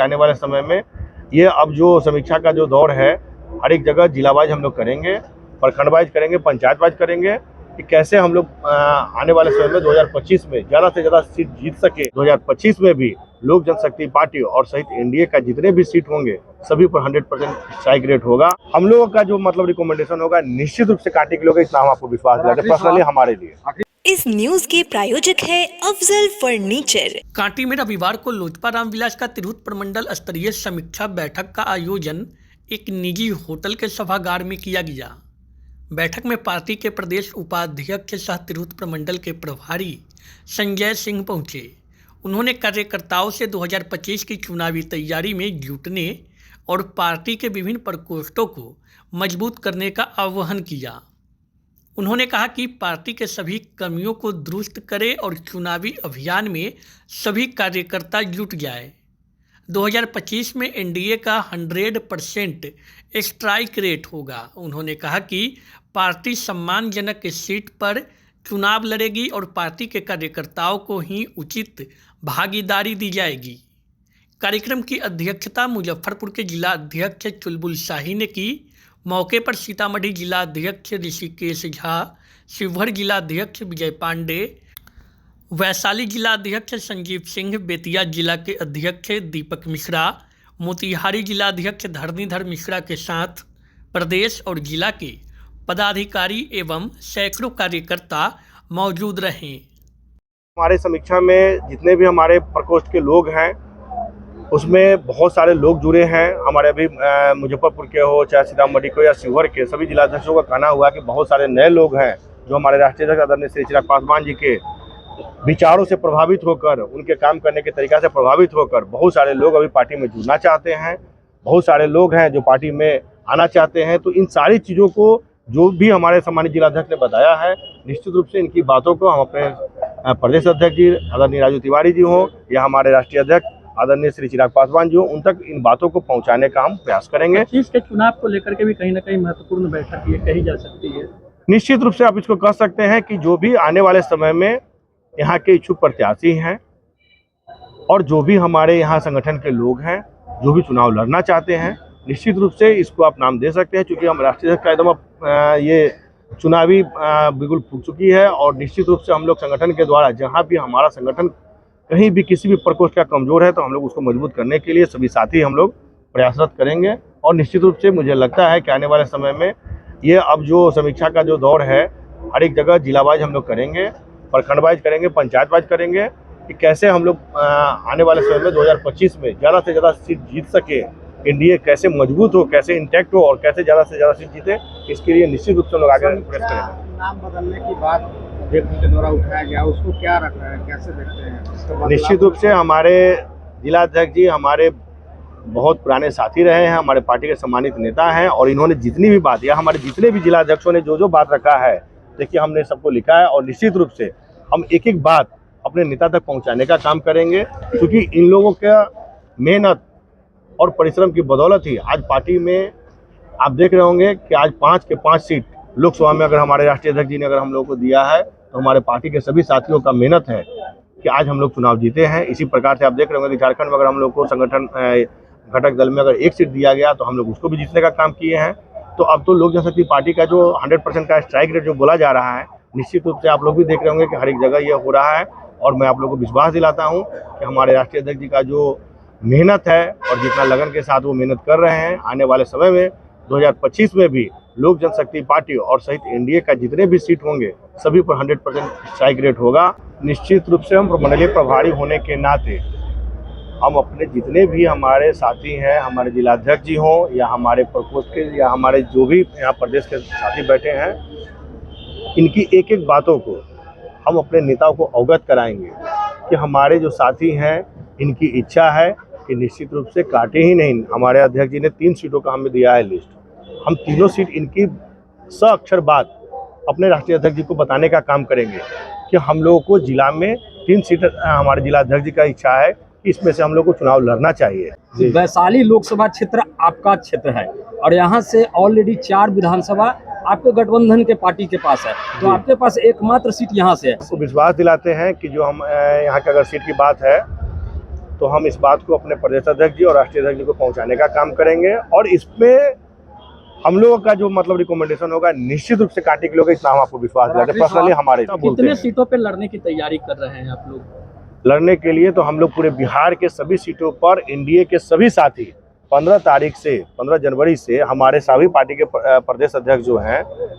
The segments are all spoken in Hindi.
आने वाले समय में ये अब जो समीक्षा का जो दौर है, हर एक जगह जिला वाइज हम लोग करेंगे, प्रखंड वाइज करेंगे, पंचायत वाइज करेंगे कि कैसे हम लोग आने वाले समय में 2025 में ज़्यादा से ज़्यादा सीट जीत सके। 2025 में भी लोक जनशक्ति पार्टी और सहित एनडीए का जितने भी सीट होंगे सभी पर 100% स्ट्राइक रेट होगा। हम लोगों का जो मतलब रिकमेंडेशन होगा निश्चित रूप से कांटे के लोग, इतना हम आपको विश्वास दिलाते हैं पर्सनली हमारे लिए। इस न्यूज के प्रायोजक है अफजल फर्नीचर। कांटी में रविवार को लोजपा रामविलास का तिरहुत प्रमंडल स्तरीय समीक्षा बैठक का आयोजन एक निजी होटल के सभागार में किया गया। बैठक में पार्टी के प्रदेश उपाध्यक्ष सह तिरहुत प्रमंडल के प्रभारी संजय सिंह पहुंचे। उन्होंने कार्यकर्ताओं से 2025 की चुनावी तैयारी में जुटने और पार्टी के विभिन्न प्रकोष्ठों को मजबूत करने का आह्वान किया। उन्होंने कहा कि पार्टी के सभी कर्मियों को दुरुस्त करे और चुनावी अभियान में सभी कार्यकर्ता जुट जाए। 2025 में एनडीए का 100% स्ट्राइक रेट होगा। उन्होंने कहा कि पार्टी सम्मानजनक सीट पर चुनाव लड़ेगी और पार्टी के कार्यकर्ताओं को ही उचित भागीदारी दी जाएगी। कार्यक्रम की अध्यक्षता मुजफ्फरपुर के जिला अध्यक्ष चुलबुल शाही ने की। मौके पर सीतामढ़ी जिला अध्यक्ष ऋषिकेश झा, शिवहर जिला अध्यक्ष विजय पांडे, वैशाली जिला अध्यक्ष संजीव सिंह, बेतिया जिला के अध्यक्ष दीपक मिश्रा, मोतिहारी जिला अध्यक्ष धरणीधर मिश्रा के साथ प्रदेश और जिला के पदाधिकारी एवं सैकड़ों कार्यकर्ता मौजूद रहे। हमारे समीक्षा में जितने भी हमारे प्रकोष्ठ के लोग हैं उसमें बहुत सारे लोग जुड़े हैं। हमारे अभी मुजफ्फरपुर के हो चाहे सीतामढ़ी को या शिवहर के सभी जिलाध्यक्षों का कहना हुआ कि बहुत सारे नए लोग हैं जो हमारे राष्ट्रीय अध्यक्ष आदरणीय श्री चिराग पासवान जी के विचारों से प्रभावित होकर, उनके काम करने के तरीका से प्रभावित होकर बहुत सारे लोग अभी पार्टी में जुड़ना चाहते हैं। बहुत सारे लोग हैं जो पार्टी में आना चाहते हैं। तो इन सारी चीज़ों को जो भी हमारे सम्मानित जिलाध्यक्ष ने बताया है, निश्चित रूप से इनकी बातों को हम अपने प्रदेश अध्यक्ष जी आदरणीय राजू तिवारी जी हों या हमारे राष्ट्रीय अध्यक्ष आदरणीय श्री चिराग पासवान जी हों, उन तक इन बातों को पहुँचाने का हम प्रयास करेंगे। 25 के चुनाव को लेकर के भी कहीं ना कहीं महत्वपूर्ण बैठक ये कही जा सकती है। निश्चित रूप से आप इसको कह सकते हैं कि जो भी आने वाले समय में यहाँ के इच्छुक प्रत्याशी हैं और जो भी हमारे यहाँ संगठन के लोग हैं जो भी चुनाव लड़ना चाहते हैं, निश्चित रूप से इसको आप नाम दे सकते हैं, क्योंकि हम राष्ट्रीय अध्यक्ष का एकदम ये चुनावी बिल्कुल फूक चुकी है। और निश्चित रूप से हम लोग संगठन के द्वारा जहाँ भी हमारा संगठन कहीं भी किसी भी प्रकोष्ठ का कमजोर है तो हम लोग उसको मजबूत करने के लिए सभी साथी हम लोग प्रयासरत करेंगे। और निश्चित रूप से मुझे लगता है कि आने वाले समय में ये अब जो समीक्षा का जो दौर है, हर एक जगह जिला वाइज हम लोग करेंगे, प्रखंड वाइज करेंगे, पंचायत वाइज करेंगे कि कैसे हम लोग आने वाले समय में 2025 में ज़्यादा से ज़्यादा सीट जीत सके, एनडीए कैसे मजबूत हो, कैसे इंटैक्ट हो और कैसे ज़्यादा से ज़्यादा सीट जीते, इसके लिए निश्चित रूप से लोग आगे प्रयास करेंगे। नाम बदलने की बात अध्यक्ष के द्वारा उठाया गया, उसको क्या रख रहे हैं, कैसे देखते हैं? निश्चित रूप से हमारे जिला अध्यक्ष जी हमारे बहुत पुराने साथी रहे हैं, हमारे पार्टी के सम्मानित नेता हैं और इन्होंने जितनी भी बात या हमारे जितने भी जिला अध्यक्षों ने जो जो बात रखा है, देखिए हमने सबको लिखा है और निश्चित रूप से हम एक एक बात अपने नेता तक पहुंचाने का काम करेंगे, क्योंकि इन लोगों का मेहनत और परिश्रम की बदौलत ही आज पार्टी में आप देख रहे होंगे कि आज 5 के 5 सीट लोकसभा में अगर हमारे राष्ट्रीय अध्यक्ष जी ने अगर हम लोगों को दिया है तो हमारे पार्टी के सभी साथियों का मेहनत है कि आज हम लोग चुनाव जीते हैं। इसी प्रकार से आप देख रहे होंगे कि झारखंड में अगर हम लोग को संगठन घटक दल में अगर एक सीट दिया गया तो हम लोग उसको भी जीतने का काम किए हैं। तो अब तो लोक जनशक्ति पार्टी का जो 100% का स्ट्राइक रेट जो बोला जा रहा है, निश्चित रूप से आप लोग भी देख रहे होंगे कि हर एक जगह ये हो रहा है। और मैं आप लोगों को विश्वास दिलाता हूँ कि हमारे राष्ट्रीय अध्यक्ष जी का जो मेहनत है और जितना लगन के साथ वो मेहनत कर रहे हैं, आने वाले समय में 2025 में भी लोक जनशक्ति पार्टी और सहित एनडीए का जितने भी सीट होंगे सभी पर 100% स्ट्राइक रेट होगा। निश्चित रूप से हम प्रमंडलीय प्रभारी होने के नाते हम अपने जितने भी हमारे साथी हैं, हमारे जिलाध्यक्ष जी हों या हमारे प्रकोष्ठ के या हमारे जो भी यहाँ प्रदेश के साथी बैठे हैं, इनकी एक एक बातों को हम अपने नेताओं को अवगत कराएंगे कि हमारे जो साथी हैं इनकी इच्छा है कि निश्चित रूप से काटे ही नहीं। हमारे अध्यक्ष जी ने 3 सीटों का हमें दिया है लिस्ट, हम तीनों सीट इनकी अक्षर बात अपने राष्ट्रीय अध्यक्ष जी को बताने का काम करेंगे कि हम लोगों को जिला में 3 सीट हमारे जिला अध्यक्ष जी का इच्छा है कि इसमें से हम लोग को चुनाव लड़ना चाहिए। वैशाली लोकसभा क्षेत्र आपका क्षेत्र है और यहाँ से ऑलरेडी 4 विधानसभा आपके गठबंधन के पार्टी के पास है, तो आपके पास एकमात्र सीट यहाँ से है। तो विश्वास दिलाते हैं कि जो हम यहाँ की अगर सीट की बात है तो हम इस बात को अपने प्रदेश अध्यक्ष जी और राष्ट्रीय अध्यक्ष जी को पहुंचाने का काम करेंगे। और इसमें हम लोगों का जो मतलब रिकमेंडेशन होगा निश्चित रूप से कांटे के लोग, इतना हम आपको विश्वास दिलाते हैं। पर्सनली हमारे बोलते कितने हैं सीटों पे लड़ने की तैयारी कर रहे हैं आप लोग? लड़ने के लिए तो हम लोग पूरे बिहार के सभी सीटों पर एनडीए के सभी साथी 15 जनवरी से हमारे सभी पार्टी के प्रदेश अध्यक्ष जो हैं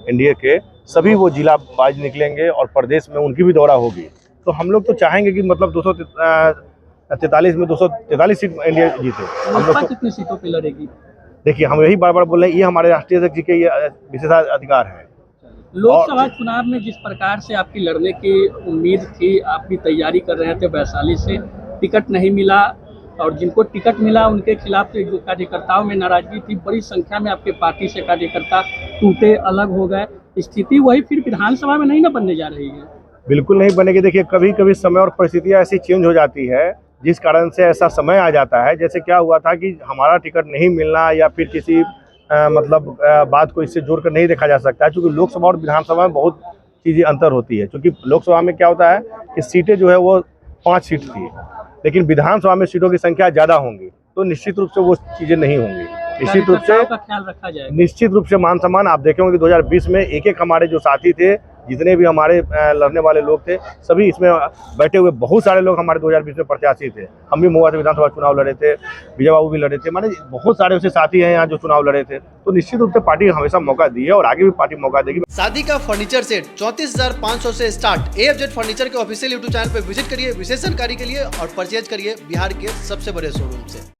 एनडीए के, सभी वो जिला वाइज निकलेंगे और प्रदेश में उनकी भी दौरा होगी। तो हम लोग तो चाहेंगे कि मतलब 243 में 243 सीट एनडीए जीते। हम लोग तो कितनी सीटों पे लड़ेगी? देखिए, हम यही बार बार बोल रहे हैं, ये हमारे राष्ट्रीय अध्यक्ष जी के ये विशेषाधिकार है। लोकसभा चुनाव में जिस प्रकार से आपकी लड़ने की उम्मीद थी, आप भी तैयारी कर रहे थे, वैशाली से टिकट नहीं मिला और जिनको टिकट मिला उनके खिलाफ जो कार्यकर्ताओं में नाराजगी थी, बड़ी संख्या में आपके पार्टी से कार्यकर्ता टूटे, अलग हो गए। स्थिति वही फिर विधानसभा में नहीं ना बनने जा रही है? बिल्कुल नहीं बनेगी। देखिए, कभी कभी समय और परिस्थितियां ऐसी चेंज हो जाती है जिस कारण से ऐसा समय आ जाता है। जैसे क्या हुआ था कि हमारा टिकट नहीं मिलना या फिर किसी बात को इससे जोड़कर नहीं देखा जा सकता है, क्योंकि लोकसभा और विधानसभा में बहुत चीज़ें अंतर होती है। क्योंकि लोकसभा में क्या होता है कि सीटें जो है वो 5 सीट थी, लेकिन विधानसभा में सीटों की संख्या ज़्यादा होंगी, तो निश्चित रूप से वो चीज़ें नहीं होंगी। निश्चित रूप से का ख्याल रखा जाएगा। निश्चित रूप से मान सम्मान आप देखेंगे कि 2020 में एक हमारे जो साथी थे, जितने भी हमारे लड़ने वाले लोग थे, सभी इसमें बैठे हुए बहुत सारे लोग हमारे 2020 में प्रत्याशी थे। हम भी महुआ से विधानसभा चुनाव लड़े थे, विजय बाबू भी लड़े थे, माने बहुत सारे ऐसे साथी हैं यहाँ जो चुनाव लड़े थे। तो निश्चित रूप से पार्टी हमेशा मौका दी है और आगे भी पार्टी मौका देगी। शादी का फर्नीचर सेट 34,500 से स्टार्ट। AFZ फर्नीचर के ऑफिशियल यूट्यूब चैनल पर विजिट करिए विशेष जानकारी के लिए और परचेज करिए बिहार के सबसे बड़े शोरूम से।